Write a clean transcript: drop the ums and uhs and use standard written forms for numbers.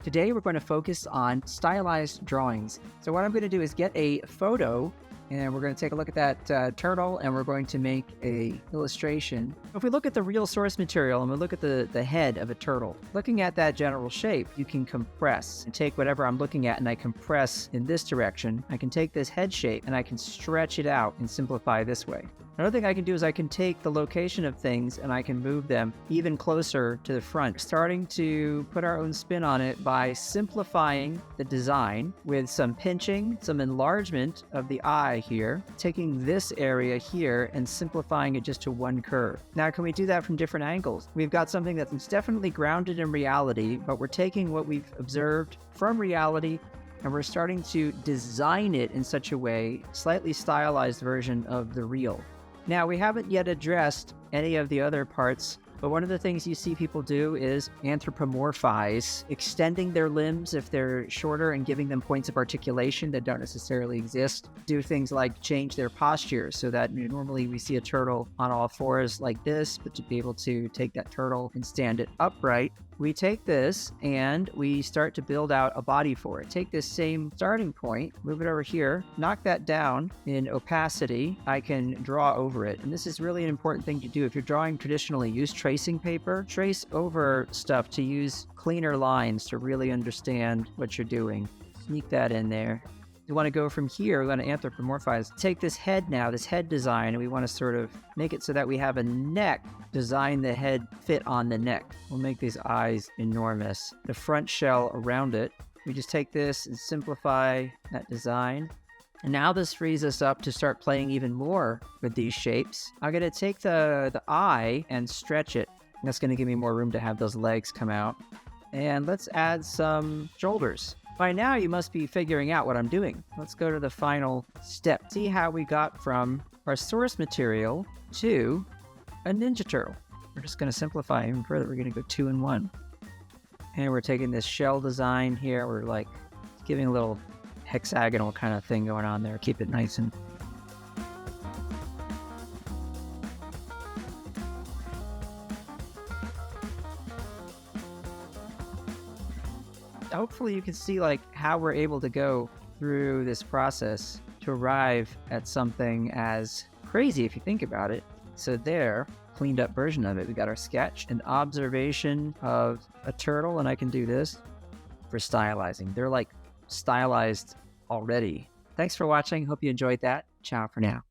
Today we're going to focus on stylized drawings. So what I'm going to do is get a photo and we're going to take a look at that turtle and we're going to make a illustration. If we look at the real source material and we look at the head of a turtle, looking at that general shape, you can compress and take whatever I'm looking at and I compress in this direction. I can take this head shape and I can stretch it out and simplify this way. Another thing I can do is I can take the location of things and I can move them even closer to the front, starting to put our own spin on it by simplifying the design with some pinching, some enlargement of the eye here, taking this area here and simplifying it just to one curve. Now, can we do that from different angles? We've got something that's definitely grounded in reality, but we're taking what we've observed from reality and we're starting to design it in such a way, slightly stylized version of the real. Now, we haven't yet addressed any of the other parts, but one of the things you see people do is anthropomorphize, extending their limbs if they're shorter and giving them points of articulation that don't necessarily exist. Do things like change their posture so that normally we see a turtle on all fours like this, but to be able to take that turtle and stand it upright, we take this and we start to build out a body for it. Take this same starting point, move it over here, knock that down in opacity. I can draw over it. And this is really an important thing to do. If you're drawing traditionally, use tracing paper. Trace over stuff to use cleaner lines to really understand what you're doing. Sneak that in there. We want to go from here, we want to anthropomorphize. Take this head now, this head design, and we want to sort of make it so that we have a neck, design the head fit on the neck. We'll make these eyes enormous. The front shell around it, we just take this and simplify that design. And now this frees us up to start playing even more with these shapes. I'm going to take the eye and stretch it. That's going to give me more room to have those legs come out. And let's add some shoulders. By now, you must be figuring out what I'm doing. Let's go to the final step. See how we got from our source material to a Ninja Turtle. We're just going to simplify even further. We're going to go 2 in 1. And we're taking this shell design here. We're like giving a little hexagonal kind of thing going on there. Keep it nice and... Hopefully you can see like how we're able to go through this process to arrive at something as crazy if you think about it. So there, cleaned up version of it. We got our sketch, an observation of a turtle, and I can do this for stylizing. They're like stylized already. Thanks for watching. Hope you enjoyed that. Ciao for now.